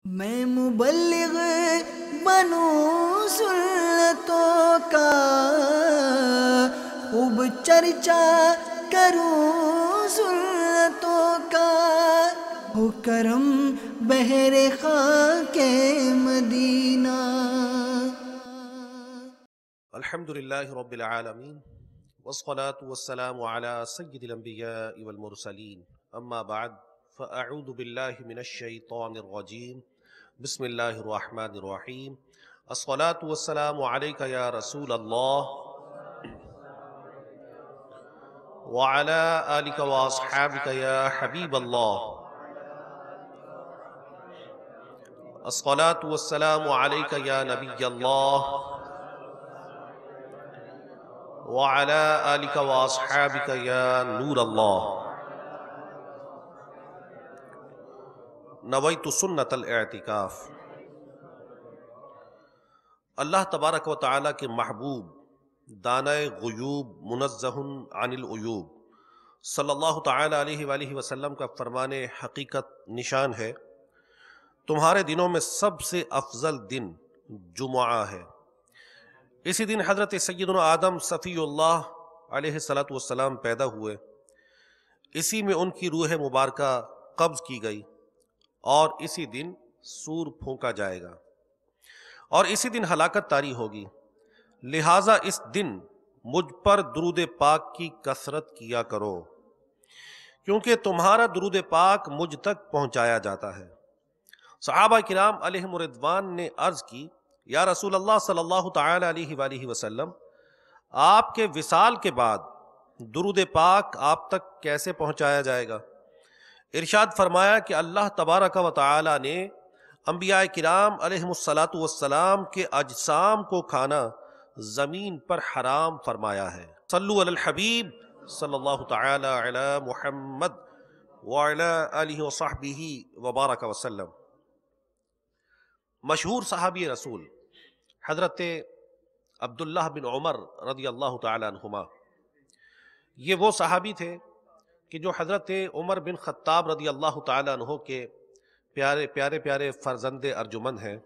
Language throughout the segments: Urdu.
میں مبلغ بنوں سنتوں کا، خوب چرچا کروں سنتوں کا، ہو کرم بہر خاک مدینہ۔ الحمدللہ رب العالمین والصلاة والسلام على سید الانبیاء والمرسلین، اما بعد فاعوذ باللہ من الشیطان الرجیم، بسم اللہ الرحمن الرحیم۔ الصلاة والسلام علیک یا رسول اللہ وعلى آلک واصحابک یا حبیب اللہ۔ الصلاة والسلام علیک یا نبی اللہ وعلى آلک واصحابک یا نور اللہ۔ نویت سنت الاعتکاف۔ اللہ تبارک و تعالیٰ کے محبوب دانہ غیوب منزہ عن العیوب صلی اللہ تعالیٰ علیہ وآلہ وسلم کا فرمان حقیقت نشان ہے، تمہارے دنوں میں سب سے افضل دن جمعہ ہے۔ اسی دن حضرت سیدنا آدم صفی اللہ علیہ السلام پیدا ہوئے، اسی میں ان کی روح مبارکہ قبض کی گئی، اور اسی دن سور پھونکا جائے گا، اور اسی دن ہلاکت طاری ہوگی۔ لہٰذا اس دن مجھ پر درود پاک کی کثرت کیا کرو، کیونکہ تمہارا درود پاک مجھ تک پہنچایا جاتا ہے۔ صحابہ کرام علیہم رضوان نے عرض کی، یا رسول اللہ صلی اللہ تعالی علیہ وآلہ وسلم، آپ کے وصال کے بعد درود پاک آپ تک کیسے پہنچایا جائے گا؟ ارشاد فرمایا کہ اللہ تبارک و تعالی نے انبیاء کرام علیہم السلام کے اجسام کو کھانا زمین پر حرام فرمایا ہے۔ صلو علی الحبیب صلی اللہ تعالی علی محمد وعلی آلہ وصحبہ وبارک وسلم۔ مشہور صحابی رسول حضرت عبداللہ بن عمر رضی اللہ تعالی عنہما، یہ وہ صحابی تھے کہ جو حضرت عمر بن خطاب رضی اللہ تعالی عنہ کے پیارے فرزند ارجمند ہیں،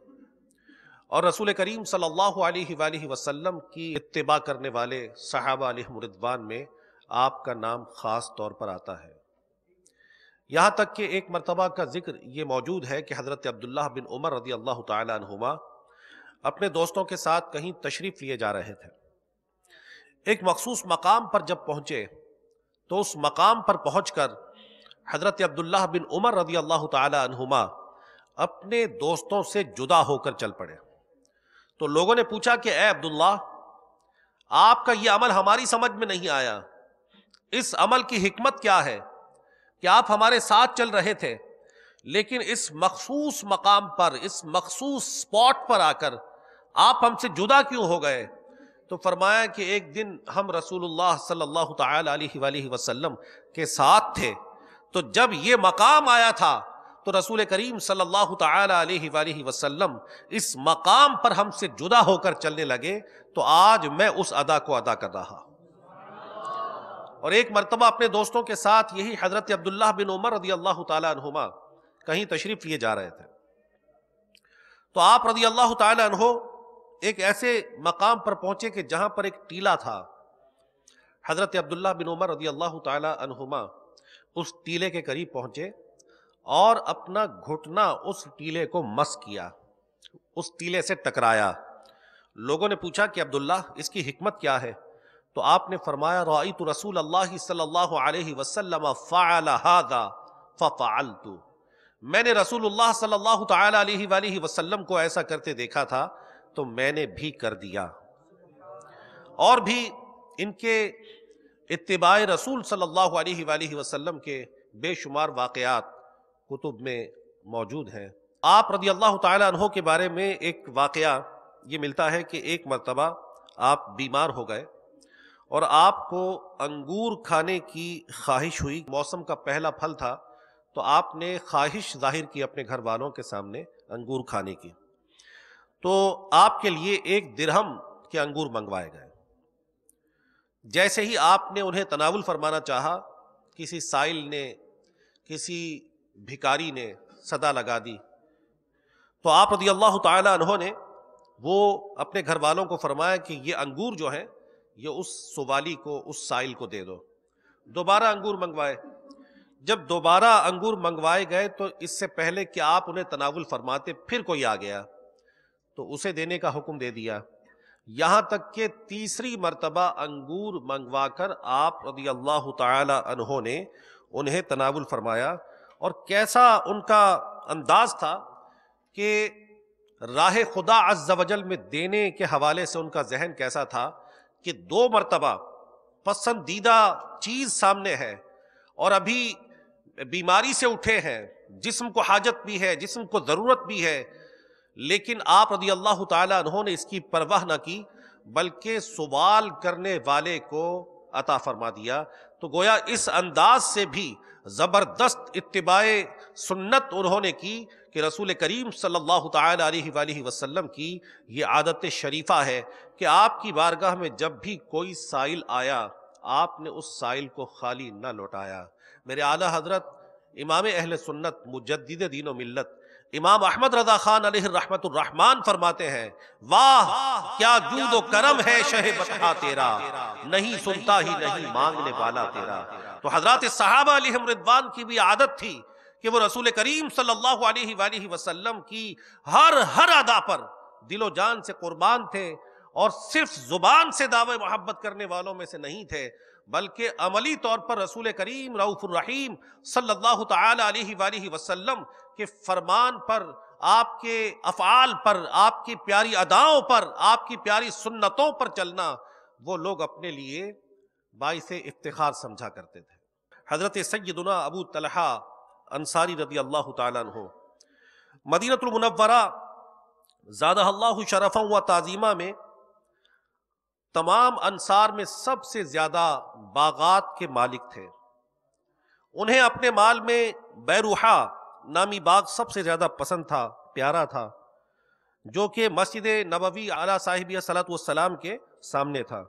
اور رسول کریم صلی اللہ علیہ وآلہ وسلم کی اتباع کرنے والے صحابہ علیہم رضوان میں آپ کا نام خاص طور پر آتا ہے۔ یہاں تک کہ ایک مرتبہ کا ذکر یہ موجود ہے کہ حضرت عبداللہ بن عمر رضی اللہ تعالی عنہما اپنے دوستوں کے ساتھ کہیں تشریف لیے جا رہے تھے۔ ایک مخصوص مقام پر جب پہنچے تو اس مقام پر پہنچ کر حضرت عبداللہ بن عمر رضی اللہ تعالی عنہما اپنے دوستوں سے جدا ہو کر چل پڑے۔ تو لوگوں نے پوچھا کہ اے عبداللہ، آپ کا یہ عمل ہماری سمجھ میں نہیں آیا، اس عمل کی حکمت کیا ہے کہ آپ ہمارے ساتھ چل رہے تھے لیکن اس مخصوص مقام پر، اس مخصوص سپاٹ پر آ کر آپ ہم سے جدا کیوں ہو گئے؟ تو فرمایا کہ ایک دن ہم رسول اللہ صلی اللہ تعالی علیہ وآلہ وسلم کے ساتھ تھے، تو جب یہ مقام آیا تھا تو رسول کریم صلی اللہ تعالی علیہ وآلہ وسلم اس مقام پر ہم سے جدا ہو کر چلنے لگے، تو آج میں اس ادا کو ادا کر رہا۔ اور ایک مرتبہ اپنے دوستوں کے ساتھ یہی حضرت عبداللہ بن عمر رضی اللہ تعالی عنہما کہیں تشریف لیے جا رہے تھے، تو آپ رضی اللہ تعالی عنہ ایک ایسے مقام پر پہنچے کہ جہاں پر ایک ٹیلا تھا۔ حضرت عبداللہ بن عمر رضی اللہ تعالی عنہما اس ٹیلے کے قریب پہنچے اور اپنا گھٹنا اس ٹیلے کو مس کیا، اس ٹیلے سے ٹکرایا۔ لوگوں نے پوچھا کہ عبداللہ اس کی حکمت کیا ہے؟ تو آپ نے فرمایا، رأیت رسول اللہ صلی اللہ علیہ وسلم فعل ھذا ففعلت، میں نے رسول اللہ صلی اللہ تعالی علیہ وآلہ وسلم کو ایسا کرتے دیکھا تھا تو میں نے بھی کر دیا۔ اور بھی ان کے اتباع رسول صلی اللہ علیہ وآلہ وسلم کے بے شمار واقعات کتب میں موجود ہیں۔ آپ رضی اللہ تعالی عنہ کے بارے میں ایک واقعہ یہ ملتا ہے کہ ایک مرتبہ آپ بیمار ہو گئے اور آپ کو انگور کھانے کی خواہش ہوئی، موسم کا پہلا پھل تھا، تو آپ نے خواہش ظاہر کی اپنے گھر والوں کے سامنے انگور کھانے کی، تو آپ کے لیے 1 درہم کے انگور منگوائے گئے۔ جیسے ہی آپ نے انہیں تناول فرمانا چاہا، کسی سائل نے، کسی بھکاری نے صدا لگا دی تو آپ رضی اللہ تعالی عنہ نے وہ اپنے گھر والوں کو فرمایا کہ یہ انگور جو ہیں یہ اس سوالی کو، اس سائل کو دے دو۔ دوبارہ انگور منگوائے۔ جب دوبارہ انگور منگوائے گئے تو اس سے پہلے کہ آپ انہیں تناول فرماتے پھر کوئی آ گیا تو اسے دینے کا حکم دے دیا، یہاں تک کہ تیسری مرتبہ انگور منگوا کر آپ رضی اللہ تعالی عنہ نے انہیں تناول فرمایا۔ اور کیسا ان کا انداز تھا کہ راہ خدا عز و جل میں دینے کے حوالے سے ان کا ذہن کیسا تھا کہ 2 مرتبہ پسندیدہ چیز سامنے ہے اور ابھی بیماری سے اٹھے ہیں، جسم کو حاجت بھی ہے، جسم کو ضرورت بھی ہے، لیکن آپ رضی اللہ تعالی عنہ نے اس کی پرواہ نہ کی بلکہ سوال کرنے والے کو عطا فرما دیا۔ تو گویا اس انداز سے بھی زبردست اتباع سنت انہوں نے کی کہ رسول کریم صلی اللہ تعالی علیہ وآلہ وسلم کی یہ عادت شریفہ ہے کہ آپ کی بارگاہ میں جب بھی کوئی سائل آیا آپ نے اس سائل کو خالی نہ لوٹایا۔ میرے اعلیٰ حضرت امام اہل سنت مجدد دین و ملت امام احمد رضا خان علیہ الرحمت الرحمان فرماتے ہیں، واہ کیا جود و کرم ہے شہ بطحا تیرا، نہیں سنتا ہی نہیں مانگنے والا تیرا۔ تو حضرات صحابہ علیہم رضوان کی بھی عادت تھی کہ وہ رسول کریم صلی اللہ علیہ وآلہ وسلم کی ہر ادا پر دل و جان سے قربان تھے، اور صرف زبان سے دعوی محبت کرنے والوں میں سے نہیں تھے بلکہ عملی طور پر رسول کریم رؤوف الرحیم صلی اللہ تعالی علیہ وآلہ وسلم کے فرمان پر، آپ کے افعال پر، آپ کی پیاری اداؤں پر، آپ کی پیاری سنتوں پر چلنا وہ لوگ اپنے لیے باعث افتخار سمجھا کرتے تھے۔ حضرت سیدنا ابو طلحہ انصاری رضی اللہ تعالیٰ عنہ مدینہ المنورہ زادہ اللہ شرفا و تعظیمہ میں تمام انصار میں سب سے زیادہ باغات کے مالک تھے۔ انہیں اپنے مال میں بیروحہ نامی باغ سب سے زیادہ پسند تھا، پیارا تھا، جو کہ مسجد نبوی علی صاحبہ صلاۃ والسلام کے سامنے تھا۔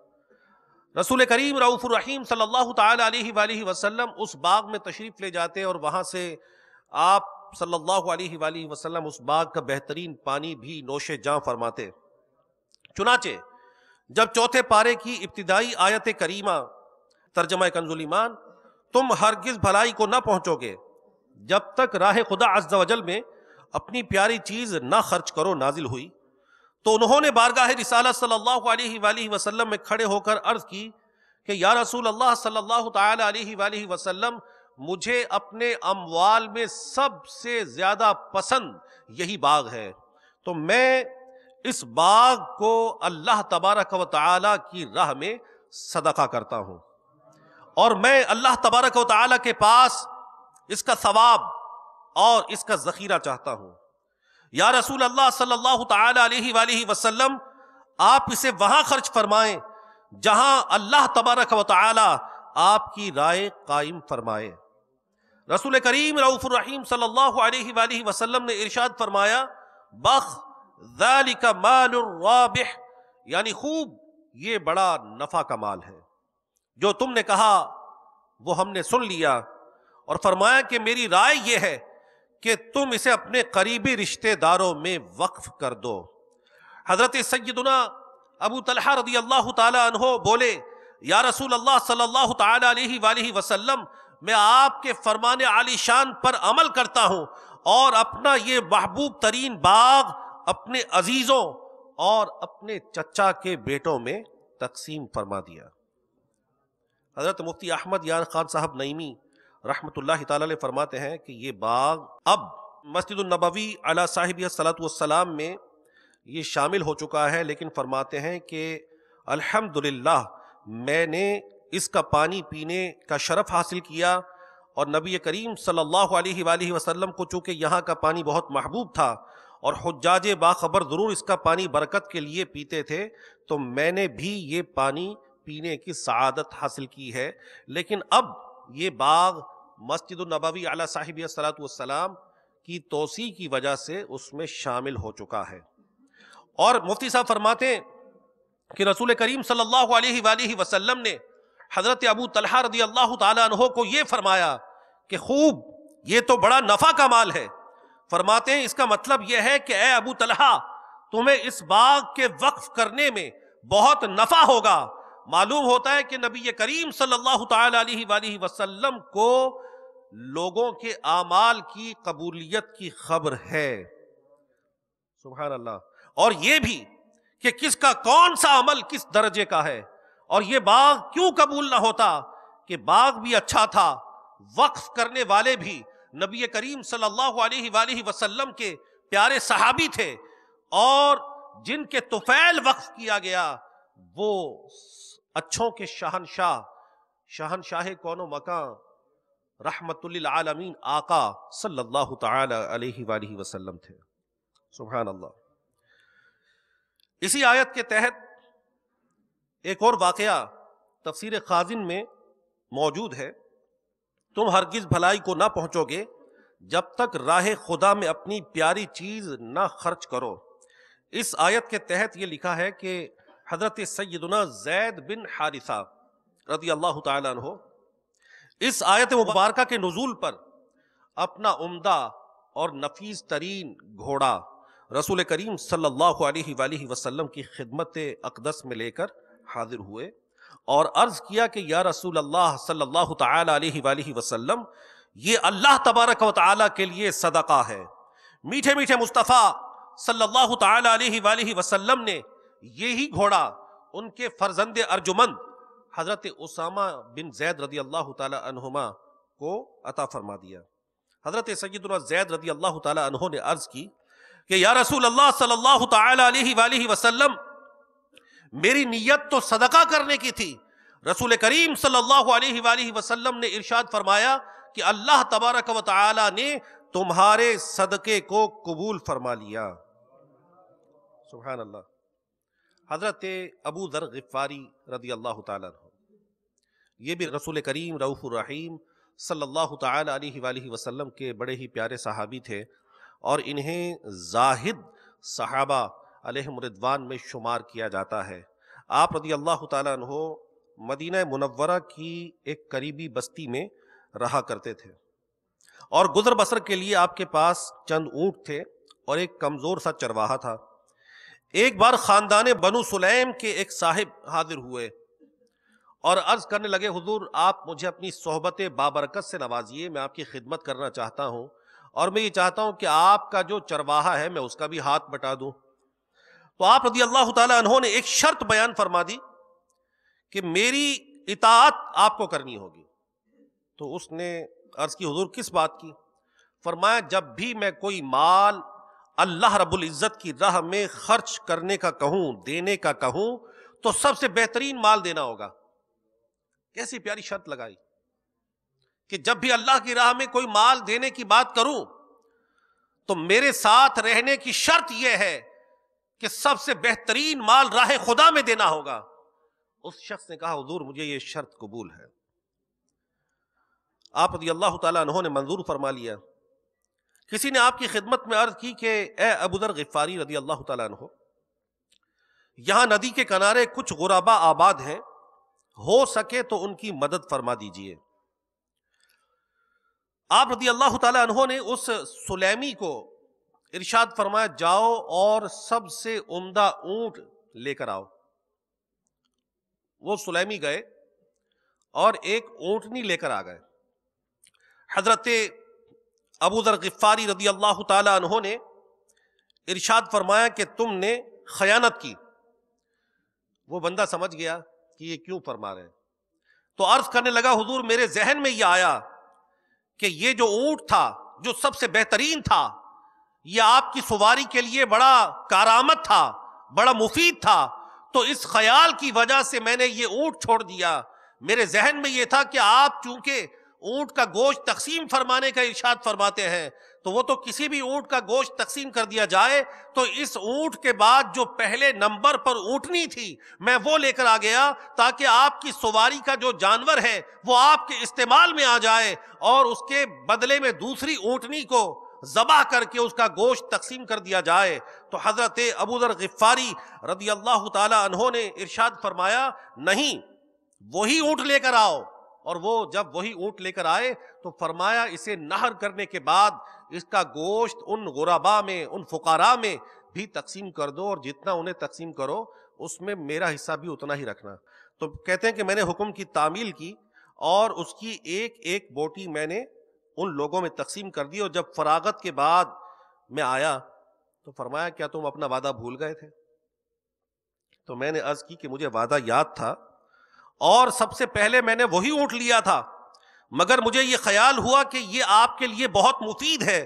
رسول کریم رؤوف الرحیم صلی اللہ تعالی علیہ وآلہ وسلم اس باغ میں تشریف لے جاتے اور وہاں سے آپ صلی اللہ علیہ وآلہ وسلم اس باغ کا بہترین پانی بھی نوش جاں فرماتے۔ چنانچہ جب 4 پارے کی ابتدائی آیت کریمہ ترجمہ کنز ایمان تم ہرگز بھلائی کو نہ پہنچو گے جب تک راہ خدا عز و جل میں اپنی پیاری چیز نہ خرچ کرو نازل ہوئی، تو انہوں نے بارگاہ رسالت صلی اللہ علیہ وآلہ وسلم میں کھڑے ہو کر عرض کی کہ یا رسول اللہ صلی اللہ تعالی علیہ وآلہ وسلم، مجھے اپنے اموال میں سب سے زیادہ پسند یہی باغ ہے، تو میں اس باغ کو اللہ تبارک و تعالی کی راہ میں صدقہ کرتا ہوں، اور میں اللہ تبارک و تعالی کے پاس اس کا ثواب اور اس کا ذخیرہ چاہتا ہوں۔ یا رسول اللہ صلی اللہ تعالی علیہ وآلہ وسلم، آپ اسے وہاں خرچ فرمائیں جہاں اللہ تبارک و تعالی آپ کی رائے قائم فرمائے۔ رسول کریم رؤوف الرحیم صلی اللہ علیہ وآلہ وسلم نے ارشاد فرمایا، بخ ذالک مال الرابح، یعنی خوب، یہ بڑا نفع کا مال ہے۔ جو تم نے کہا وہ ہم نے سن لیا، اور فرمایا کہ میری رائے یہ ہے کہ تم اسے اپنے قریبی رشتہ داروں میں وقف کر دو۔ حضرت سیدنا ابو طلحہ رضی اللہ تعالی عنہ بولے، یا رسول اللہ صلی اللہ تعالی علیہ وآلہ وسلم، میں آپ کے فرمان عالی شان پر عمل کرتا ہوں اور اپنا یہ محبوب ترین باغ اپنے عزیزوں اور اپنے چچا کے بیٹوں میں تقسیم فرما دیا۔ حضرت مفتی احمد یار خان صاحب نعیمی رحمت اللہ تعالی علیہ فرماتے ہیں کہ یہ باغ اب مسجد النبوی علی صاحبہ الصلاۃ والسلام میں یہ شامل ہو چکا ہے، لیکن فرماتے ہیں کہ الحمدللہ میں نے اس کا پانی پینے کا شرف حاصل کیا، اور نبی کریم صلی اللہ علیہ وآلہ وسلم کو چونکہ یہاں کا پانی بہت محبوب تھا اور حجاج باخبر ضرور اس کا پانی برکت کے لیے پیتے تھے، تو میں نے بھی یہ پانی پینے کی سعادت حاصل کی ہے۔ لیکن اب یہ باغ مسجد النبوی علی صاحبہ الصلاۃ والسلام کی توسیع کی وجہ سے اس میں شامل ہو چکا ہے۔ اور مفتی صاحب فرماتے ہیں کہ رسول کریم صلی اللہ علیہ وآلہ وسلم نے حضرت ابو طلحہ رضی اللہ تعالی عنہ کو یہ فرمایا کہ خوب، یہ تو بڑا نفع کا مال ہے۔ فرماتے ہیں اس کا مطلب یہ ہے کہ اے ابو طلحہ تمہیں اس باغ کے وقف کرنے میں بہت نفع ہوگا۔ معلوم ہوتا ہے کہ نبی کریم صلی اللہ تعالی علیہ وآلہ وسلم کو لوگوں کے اعمال کی قبولیت کی خبر ہے، سبحان اللہ، اور یہ بھی کہ کس کا کون سا عمل کس درجے کا ہے، اور یہ باغ کیوں قبول نہ ہوتا کہ باغ بھی اچھا تھا، وقف کرنے والے بھی نبی کریم صلی اللہ علیہ وآلہ وسلم کے پیارے صحابی تھے، اور جن کے طفیل وقف کیا گیا وہ اچھوں کے شہنشاہ، شہنشاہ کون و مکان، رحمت للعالمین آقا صلی اللہ تعالی علیہ وآلہ وسلم تھے، سبحان اللہ۔ اسی آیت کے تحت ایک اور واقعہ تفسیر خازن میں موجود ہے، تم ہرگز بھلائی کو نہ پہنچو گے جب تک راہ خدا میں اپنی پیاری چیز نہ خرچ کرو۔ اس آیت کے تحت یہ لکھا ہے کہ حضرت سیدنا زید بن حارثہ رضی اللہ تعالی عنہ اس آیت مبارکہ کے نزول پر اپنا عمدہ اور نفیس ترین گھوڑا رسول کریم صلی اللہ علیہ وآلہ وسلم کی خدمت اقدس میں لے کر حاضر ہوئے اور عرض کیا کہ یا رسول اللہ صلی اللہ تعالی علیہ وآلہ وسلم، یہ اللہ تبارک و تعالی کے لیے صدقہ ہے۔ میٹھے میٹھے مصطفیٰ صلی اللہ تعالی علیہ وآلہ وسلم نے یہی گھوڑا ان کے فرزند ارجمند حضرت اسامہ بن زید رضی اللہ تعالی عنہما کو عطا فرما دیا۔ حضرت سیدنا زید رضی اللہ تعالی عنہ نے عرض کی کہ یا رسول اللہ صلی اللہ تعالی علیہ وآلہ وسلم، میری نیت تو صدقہ کرنے کی تھی۔ رسول کریم صلی اللہ علیہ وآلہ وسلم نے ارشاد فرمایا کہ اللہ تبارک و تعالی نے تمہارے صدقے کو قبول فرما لیا، سبحان اللہ۔ حضرت ابو ذر غفاری رضی اللہ تعالیٰ عنہ، یہ بھی رسول کریم رؤوف الرحیم صلی اللہ تعالی علیہ وآلہ وسلم کے بڑے ہی پیارے صحابی تھے، اور انہیں زاہد صحابہ علیہم رضوان میں شمار کیا جاتا ہے۔ آپ رضی اللہ تعالیٰ عنہ مدینہ منورہ کی ایک قریبی بستی میں رہا کرتے تھے، اور گزر بسر کے لیے آپ کے پاس چند اونٹ تھے اور ایک کمزور سا چرواہا تھا۔ ایک بار خاندان بنو سلیم کے ایک صاحب حاضر ہوئے اور عرض کرنے لگے، حضور آپ مجھے اپنی صحبت بابرکت سے نوازیے، میں آپ کی خدمت کرنا چاہتا ہوں، اور میں یہ چاہتا ہوں کہ آپ کا جو چرواہا ہے میں اس کا بھی ہاتھ بٹا دوں۔ تو آپ رضی اللہ تعالی عنہ نے ایک شرط بیان فرما دی کہ میری اطاعت آپ کو کرنی ہوگی۔ تو اس نے عرض کی، حضور کس بات کی؟ فرمایا جب بھی میں کوئی مال اللہ رب العزت کی راہ میں خرچ کرنے کا کہوں، دینے کا کہوں، تو سب سے بہترین مال دینا ہوگا۔ کیسی پیاری شرط لگائی کہ جب بھی اللہ کی راہ میں کوئی مال دینے کی بات کروں تو میرے ساتھ رہنے کی شرط یہ ہے کہ سب سے بہترین مال راہ خدا میں دینا ہوگا۔ اس شخص نے کہا، حضور مجھے یہ شرط قبول ہے۔ آپ رضی اللہ تعالیٰ عنہ نے منظور فرما لیا۔ کسی نے آپ کی خدمت میں عرض کی کہ اے ابو ذر غفاری رضی اللہ تعالیٰ عنہ، یہاں ندی کے کنارے کچھ غربا آباد ہیں، ہو سکے تو ان کی مدد فرما دیجئے۔ آپ رضی اللہ تعالیٰ عنہ نے اس سلیمی کو ارشاد فرمایا، جاؤ اور سب سے عمدہ اونٹ لے کر آؤ۔ وہ سلیمی گئے اور ایک اونٹنی لے کر آ گئے۔ حضرت ابو ذر غفاری رضی اللہ تعالی عنہ نے ارشاد فرمایا کہ تم نے خیانت کی۔ وہ بندہ سمجھ گیا کہ یہ کیوں فرما رہے ہیں، تو عرض کرنے لگا، حضور میرے ذہن میں یہ آیا کہ یہ جو اونٹ تھا جو سب سے بہترین تھا، یہ آپ کی سواری کے لیے بڑا کارآمد تھا، بڑا مفید تھا، تو اس خیال کی وجہ سے میں نے یہ اونٹ چھوڑ دیا۔ میرے ذہن میں یہ تھا کہ آپ چونکہ اونٹ کا گوشت تقسیم فرمانے کا ارشاد فرماتے ہیں، تو وہ تو کسی بھی اونٹ کا گوشت تقسیم کر دیا جائے، تو اس اونٹ کے بعد جو پہلے نمبر پر اونٹنی تھی میں وہ لے کر آ گیا، تاکہ آپ کی سواری کا جو جانور ہے وہ آپ کے استعمال میں آ جائے، اور اس کے بدلے میں دوسری اونٹنی کو ذبح کر کے اس کا گوشت تقسیم کر دیا جائے۔ تو حضرت ابو ذر غفاری رضی اللہ تعالی عنہ نے ارشاد فرمایا، نہیں، وہی اونٹ لے کر آؤ اور وہ جب وہی اونٹ لے کر آئے تو فرمایا اسے نہر کرنے کے بعد اس کا گوشت ان غربا میں، ان فقراء میں بھی تقسیم کر دو، اور جتنا انہیں تقسیم کرو اس میں میرا حصہ بھی اتنا ہی رکھنا۔ تو کہتے ہیں کہ میں نے حکم کی تعمیل کی اور اس کی ایک ایک بوٹی میں نے ان لوگوں میں تقسیم کر دی، اور جب فراغت کے بعد میں آیا تو فرمایا کیا تم اپنا وعدہ بھول گئے تھے؟ تو میں نے عرض کی کہ مجھے وعدہ یاد تھا، اور سب سے پہلے میں نے وہی اونٹ لیا تھا، مگر مجھے یہ خیال ہوا کہ یہ آپ کے لیے بہت مفید ہے،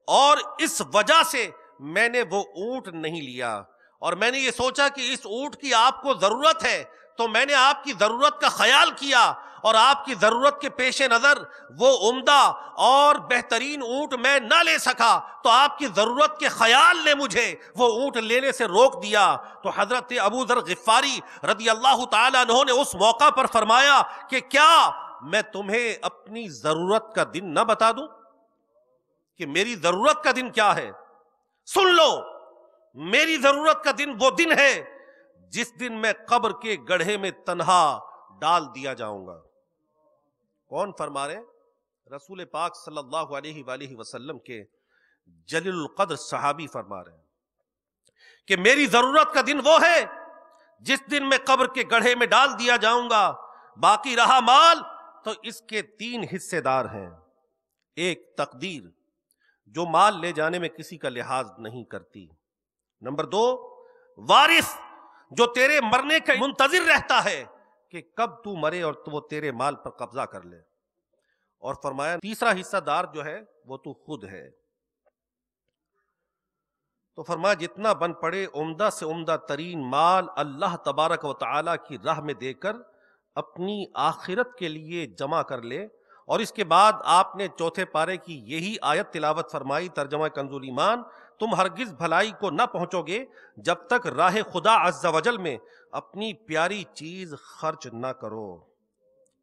اور اس وجہ سے میں نے وہ اونٹ نہیں لیا، اور میں نے یہ سوچا کہ اس اونٹ کی آپ کو ضرورت ہے، تو میں نے آپ کی ضرورت کا خیال کیا، اور آپ کی ضرورت کے پیش نظر وہ عمدہ اور بہترین اونٹ میں نہ لے سکا، تو آپ کی ضرورت کے خیال نے مجھے وہ اونٹ لینے سے روک دیا۔ تو حضرت ابو ذر غفاری رضی اللہ تعالیٰ عنہ نے اس موقع پر فرمایا کہ کیا میں تمہیں اپنی ضرورت کا دن نہ بتا دوں کہ میری ضرورت کا دن کیا ہے؟ سن لو، میری ضرورت کا دن وہ دن ہے جس دن میں قبر کے گڑھے میں تنہا ڈال دیا جاؤں گا۔ کون فرما رہے؟ رسول پاک صلی اللہ علیہ وآلہ وسلم کے جلیل القدر صحابی فرما رہے ہیں کہ میری ضرورت کا دن وہ ہے جس دن میں قبر کے گڑھے میں ڈال دیا جاؤں گا، باقی رہا مال تو اس کے 3 حصے دار ہیں۔ ایک، تقدیر جو مال لے جانے میں کسی کا لحاظ نہیں کرتی۔ نمبر 2، وارث جو تیرے مرنے کا منتظر رہتا ہے کہ کب تو مرے اور وہ تیرے مال پر قبضہ کر لے۔ اور فرمایا تیسرا حصہ دار جو ہے وہ تو خود ہے۔ تو فرمایا جتنا بن پڑے عمدہ سے عمدہ ترین مال اللہ تبارک و تعالی کی راہ میں دے کر اپنی آخرت کے لیے جمع کر لے۔ اور اس کے بعد آپ نے چوتھے پارے کی یہی آیت تلاوت فرمائی، ترجمہ کنز ایمان، تم ہرگز بھلائی کو نہ پہنچو گے جب تک راہ خدا عز و جل میں اپنی پیاری چیز خرچ نہ کرو۔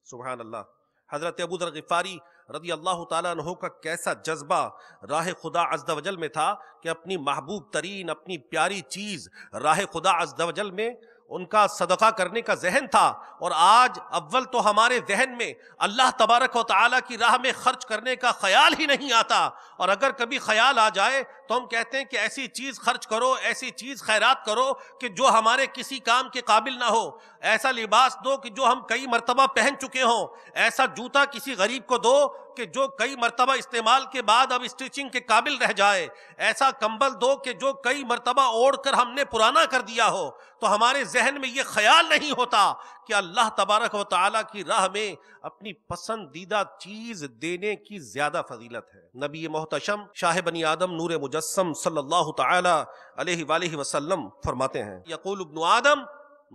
سبحان اللہ۔ حضرت ابو ذر غفاری رضی اللہ تعالیٰ عنہ کا کیسا جذبہ راہ خدا عز و جل میں تھا کہ اپنی محبوب ترین، اپنی پیاری چیز راہ خدا عز و جل میں ان کا صدقہ کرنے کا ذہن تھا۔ اور آج اول تو ہمارے ذہن میں اللہ تبارک و تعالیٰ کی راہ میں خرچ کرنے کا خیال ہی نہیں آتا، اور اگر کبھی خیال آ جائے تو ہم کہتے ہیں کہ ایسی چیز خرچ کرو، ایسی چیز خیرات کرو کہ جو ہمارے کسی کام کے قابل نہ ہو، ایسا لباس دو کہ جو ہم کئی مرتبہ پہن چکے ہوں، ایسا جوتا کسی غریب کو دو کہ جو کئی مرتبہ استعمال کے بعد اب اسٹیچنگ کے قابل رہ جائے، ایسا کمبل دو کہ جو کئی مرتبہ اوڑھ کر ہم نے پرانا کر دیا ہو۔ تو ہمارے ذہن میں یہ خیال نہیں ہوتا کہ اللہ تبارک و تعالیٰ کی راہ میں اپنی پسندیدہ چیز دینے کی زیادہ فضیلت ہے۔ نبی محتشم شاہ بنی آدم نور مجسم صلی اللہ تعالی علیہ وآلہ وسلم فرماتے ہیں، یقول ابن آدم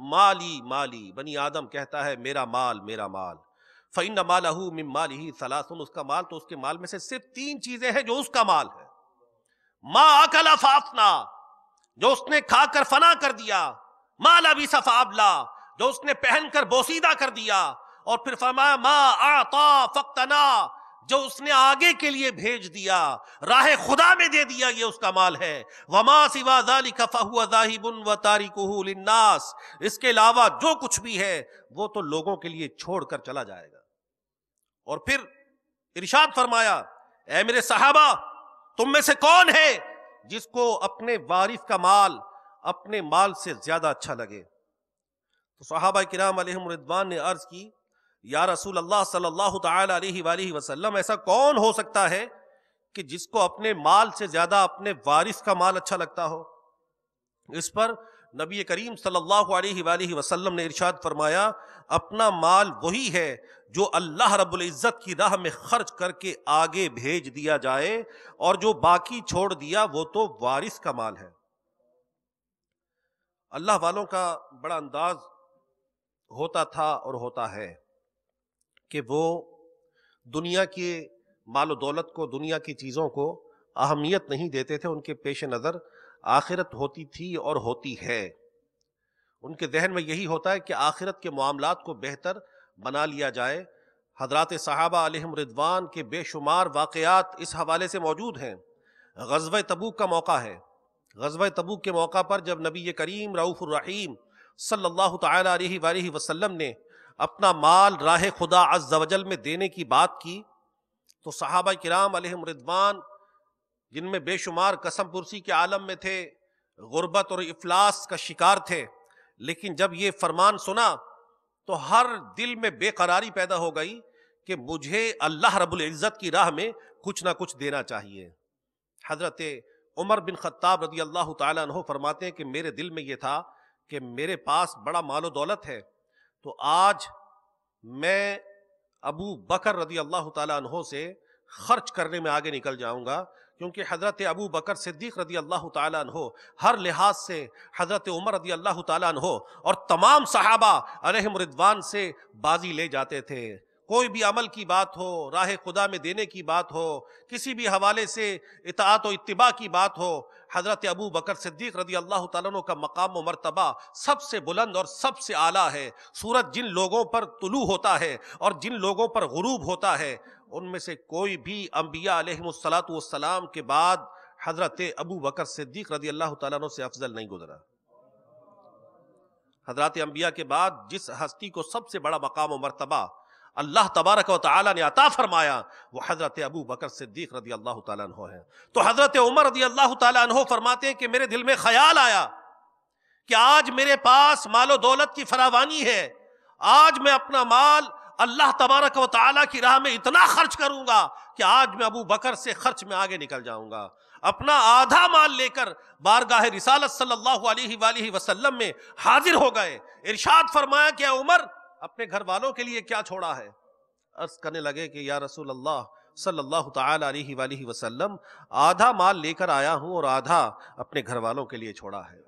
مالی مالی، بنی آدم کہتا ہے میرا مال میرا مال، فإن مالہ من مالہ ثلاث، اس کا مال تو اس کے مال میں سے صرف 3 چیزیں ہیں جو اس کا مال ہے۔ ما اکل فافنا، جو اس نے کھا کر فنا کر دیا، ما لبس فابلا، جو اس نے پہن کر بوسیدہ کر دیا، اور پھر فرمایا ما اعطا فاقتنا، جو اس نے آگے کے لیے بھیج دیا، راہ خدا میں دے دیا، یہ اس کا مال ہے۔ وما سوا ذلك فهو ذاهب وتاركه للناس، اس کے علاوہ جو کچھ بھی ہے وہ تو لوگوں کے لیے چھوڑ کر چلا جائے گا۔ اور پھر ارشاد فرمایا، اے میرے صحابہ، تم میں سے کون ہے جس کو اپنے وارث کا مال اپنے مال سے زیادہ اچھا لگے؟ تو صحابہ کرام علیہم رضوان نے عرض کی، یا رسول اللہ صلی اللہ تعالی علیہ وآلہ وسلم، ایسا کون ہو سکتا ہے کہ جس کو اپنے مال سے زیادہ اپنے وارث کا مال اچھا لگتا ہو؟ اس پر نبی کریم صلی اللہ علیہ وآلہ وسلم نے ارشاد فرمایا، اپنا مال وہی ہے جو اللہ رب العزت کی راہ میں خرچ کر کے آگے بھیج دیا جائے، اور جو باقی چھوڑ دیا وہ تو وارث کا مال ہے۔ اللہ والوں کا بڑا انداز ہوتا تھا اور ہوتا ہے کہ وہ دنیا کے مال و دولت کو، دنیا کی چیزوں کو اہمیت نہیں دیتے تھے، ان کے پیش نظر آخرت ہوتی تھی اور ہوتی ہے۔ ان کے ذہن میں یہی ہوتا ہے کہ آخرت کے معاملات کو بہتر بنا لیا جائے۔ حضرات صحابہ علیہم رضوان کے بے شمار واقعات اس حوالے سے موجود ہیں۔ غزوہ تبوک کا موقع ہے۔ غزوہ تبوک کے موقع پر جب نبی کریم رؤوف الرحیم صلی اللہ تعالی علیہ وآلہ وسلم نے اپنا مال راہ خدا عز و جل میں دینے کی بات کی تو صحابہ کرام علیہم رضوان، جن میں بے شمار قسم پرسی کے عالم میں تھے، غربت اور افلاس کا شکار تھے، لیکن جب یہ فرمان سنا تو ہر دل میں بے قراری پیدا ہو گئی کہ مجھے اللہ رب العزت کی راہ میں کچھ نہ کچھ دینا چاہیے۔ حضرت عمر بن خطاب رضی اللہ تعالیٰ عنہ فرماتے ہیں کہ میرے دل میں یہ تھا کہ میرے پاس بڑا مال و دولت ہے، تو آج میں ابو بکر رضی اللہ تعالیٰ عنہ سے خرچ کرنے میں آگے نکل جاؤں گا، کیونکہ حضرت ابو بکر صدیق رضی اللہ تعالیٰ عنہ ہر لحاظ سے حضرت عمر رضی اللہ تعالیٰ عنہ اور تمام صحابہ علیہم رضوان سے بازی لے جاتے تھے۔ کوئی بھی عمل کی بات ہو، راہ خدا میں دینے کی بات ہو، کسی بھی حوالے سے اطاعت و اتباع کی بات ہو، حضرت ابو بکر صدیق رضی اللہ تعالیٰ عنہ کا مقام و مرتبہ سب سے بلند اور سب سے اعلیٰ ہے۔ سورج جن لوگوں پر طلوع ہوتا ہے اور جن لوگوں پر غروب ہوتا ہے، ان میں سے کوئی بھی انبیاء علیہم الصلاۃ والسلام کے بعد حضرت ابو بکر صدیق رضی اللہ تعالیٰ عنہ سے افضل نہیں گزرا۔ حضرات انبیاء کے بعد جس ہستی کو سب سے بڑا مقام و مرتبہ اللہ تبارک و تعالی نے عطا فرمایا، وہ حضرت ابو بکر صدیق رضی اللہ تعالیٰ عنہ ہے۔ تو حضرت عمر رضی اللہ تعالیٰ عنہ فرماتے ہیں کہ میرے دل میں خیال آیا کہ آج میرے پاس مال و دولت کی فراوانی ہے، آج میں اپنا مال اللہ تبارک و تعالیٰ کی راہ میں اتنا خرچ کروں گا کہ آج میں ابو بکر سے خرچ میں آگے نکل جاؤں گا۔ اپنا آدھا مال لے کر بارگاہ رسالت صلی اللہ علیہ وآلہ وسلم میں حاضر ہو گئے۔ ارشاد فرمایا کہ عمر اپنے گھر والوں کے لیے کیا چھوڑا ہے؟ عرض کرنے لگے کہ یا رسول اللہ صلی اللہ تعالی علیہ وآلہ وسلم، آدھا مال لے کر آیا ہوں اور آدھا اپنے گھر والوں کے لیے چھوڑا ہے۔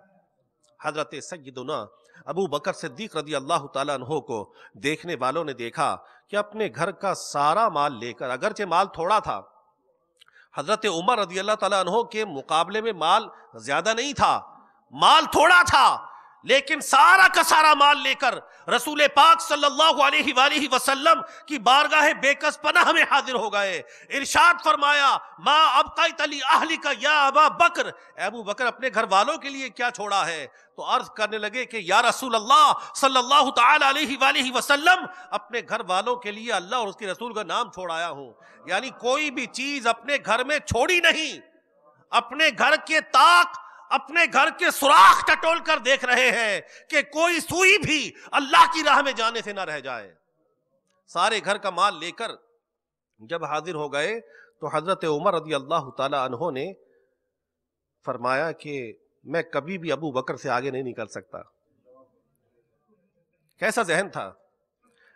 حضرت سیدنا ابو بکر صدیق رضی اللہ تعالیٰ عنہ کو دیکھنے والوں نے دیکھا کہ اپنے گھر کا سارا مال لے کر، اگرچہ مال تھوڑا تھا، حضرت عمر رضی اللہ تعالیٰ عنہ کے مقابلے میں مال زیادہ نہیں تھا، مال تھوڑا تھا، لیکن سارا کا سارا مال لے کر رسول پاک صلی اللہ علیہ وآلہ وسلم کی بارگاہ بے کس پناہ میں حاضر ہو گئے۔ ارشاد فرمایا ما ابقیت لی اہلک یا ابا بکر، اے ابو بکر اپنے گھر والوں کے لیے کیا چھوڑا ہے؟ تو عرض کرنے لگے کہ یا رسول اللہ صلی اللہ تعالی علیہ وآلہ وسلم، اپنے گھر والوں کے لیے اللہ اور اس کے رسول کا نام چھوڑ آیا ہوں۔ یعنی کوئی بھی چیز اپنے گھر میں چھوڑی نہیں، اپنے گھر کے طاق، اپنے گھر کے سوراخ ٹٹول کر دیکھ رہے ہیں کہ کوئی سوئی بھی اللہ کی راہ میں جانے سے نہ رہ جائے۔ سارے گھر کا مال لے کر جب حاضر ہو گئے تو حضرت عمر رضی اللہ تعالی عنہ نے فرمایا کہ میں کبھی بھی ابو بکر سے آگے نہیں نکل سکتا۔ کیسا ذہن تھا؟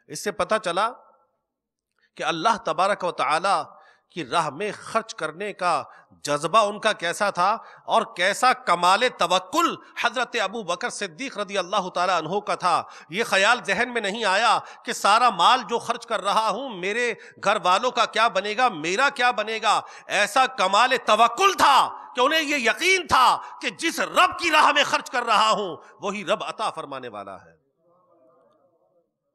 اس سے پتہ چلا کہ اللہ تبارک و تعالی کی راہ میں خرچ کرنے کا جذبہ ان کا کیسا تھا، اور کیسا کمال توکل حضرت ابو بکر صدیق رضی اللہ تعالی عنہ کا تھا۔ یہ خیال ذہن میں نہیں آیا کہ سارا مال جو خرچ کر رہا ہوں میرے گھر والوں کا کیا بنے گا، میرا کیا بنے گا۔ ایسا کمال توکل تھا کہ انہیں یہ یقین تھا کہ جس رب کی راہ میں خرچ کر رہا ہوں وہی رب عطا فرمانے والا ہے۔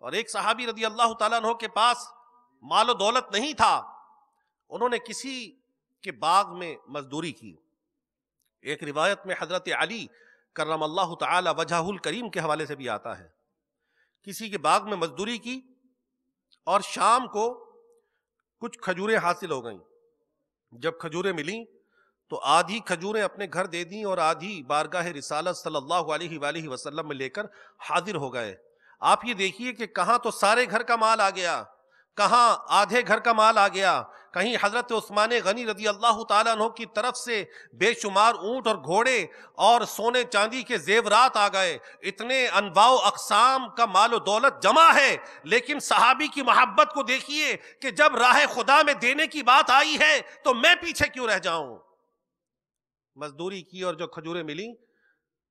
اور ایک صحابی رضی اللہ تعالیٰ عنہ کے پاس مال و دولت نہیں تھا، انہوں نے کسی کے باغ میں مزدوری کی۔ ایک روایت میں حضرت علی کرم اللہ تعالی وجہہ الکریم کے حوالے سے بھی آتا ہے، کسی کے باغ میں مزدوری کی اور شام کو کچھ کھجوریں حاصل ہو گئیں۔ جب کھجوریں ملیں تو آدھی کھجوریں اپنے گھر دے دیں اور آدھی بارگاہ رسالت صلی اللہ علیہ وآلہ وسلم میں لے کر حاضر ہو گئے۔ آپ یہ دیکھیے کہ کہاں تو سارے گھر کا مال آ گیا، کہاں آدھے گھر کا مال آ گیا، کہیں حضرت عثمان غنی رضی اللہ تعالیٰ عنہ کی طرف سے بے شمار اونٹ اور گھوڑے اور سونے چاندی کے زیورات آ گئے۔ اتنے انواع و اقسام کا مال و دولت جمع ہے، لیکن صحابی کی محبت کو دیکھیے کہ جب راہ خدا میں دینے کی بات آئی ہے تو میں پیچھے کیوں رہ جاؤں۔ مزدوری کی اور جو کھجوریں ملیں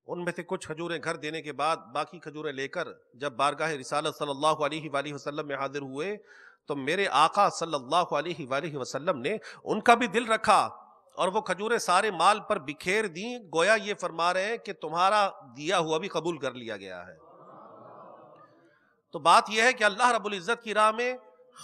ان میں سے کچھ کھجوریں گھر دینے کے بعد باقی کھجوریں لے کر جب بارگاہ رسالت صلی اللہ علیہ وآلہ وسلم میں حاضر ہوئے تو میرے آقا صلی اللہ علیہ وآلہ وسلم نے ان کا بھی دل رکھا اور وہ کھجوریں سارے مال پر بکھیر دیں، گویا یہ فرما رہے ہیں کہ تمہارا دیا ہوا بھی قبول کر لیا گیا ہے۔ تو بات یہ ہے کہ اللہ رب العزت کی راہ میں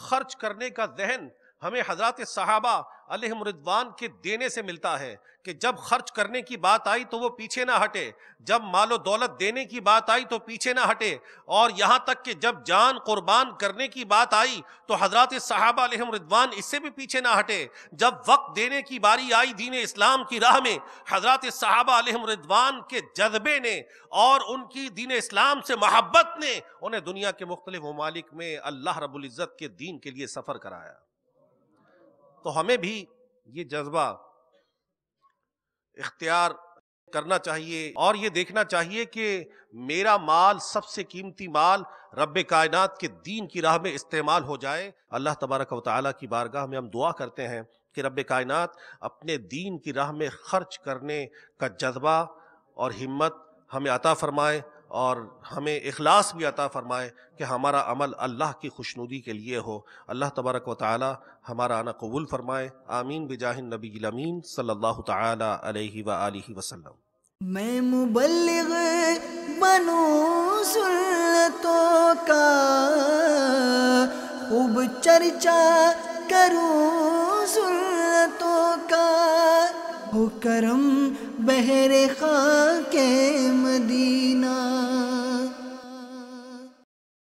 خرچ کرنے کا ذہن ہمیں حضرات صحابہ علیہم رضوان کے دینے سے ملتا ہے کہ جب خرچ کرنے کی بات آئی تو وہ پیچھے نہ ہٹے، جب مال و دولت دینے کی بات آئی تو پیچھے نہ ہٹے، اور یہاں تک کہ جب جان قربان کرنے کی بات آئی تو حضرات صحابہ علیہم رضوان اس سے بھی پیچھے نہ ہٹے، جب وقت دینے کی باری آئی دین اسلام کی راہ میں حضرات صحابہ علیہم رضوان کے جذبے نے اور ان کی دین اسلام سے محبت نے انہیں دنیا کے مختلف ممالک میں اللہ رب العزت کے دین کے لیے سفر کرایا۔ تو ہمیں بھی یہ جذبہ اختیار کرنا چاہیے اور یہ دیکھنا چاہیے کہ میرا مال سب سے قیمتی مال رب کائنات کے دین کی راہ میں استعمال ہو جائے۔ اللہ تبارک و تعالیٰ کی بارگاہ میں ہم دعا کرتے ہیں کہ رب کائنات اپنے دین کی راہ میں خرچ کرنے کا جذبہ اور ہمت ہمیں عطا فرمائے اور ہمیں اخلاص بھی عطا فرمائے کہ ہمارا عمل اللہ کی خوشنودی کے لیے ہو۔ اللہ تبارک و تعالی ہمارا آنا قبول فرمائے، آمین بجاہ النبی الامین صلی اللہ تعالی علیہ وآلہ وسلم۔ میں مبلغ بنوں سنتوں کا، خوب چرچا کروں سنتوں کا، ہو کرم بہر خاک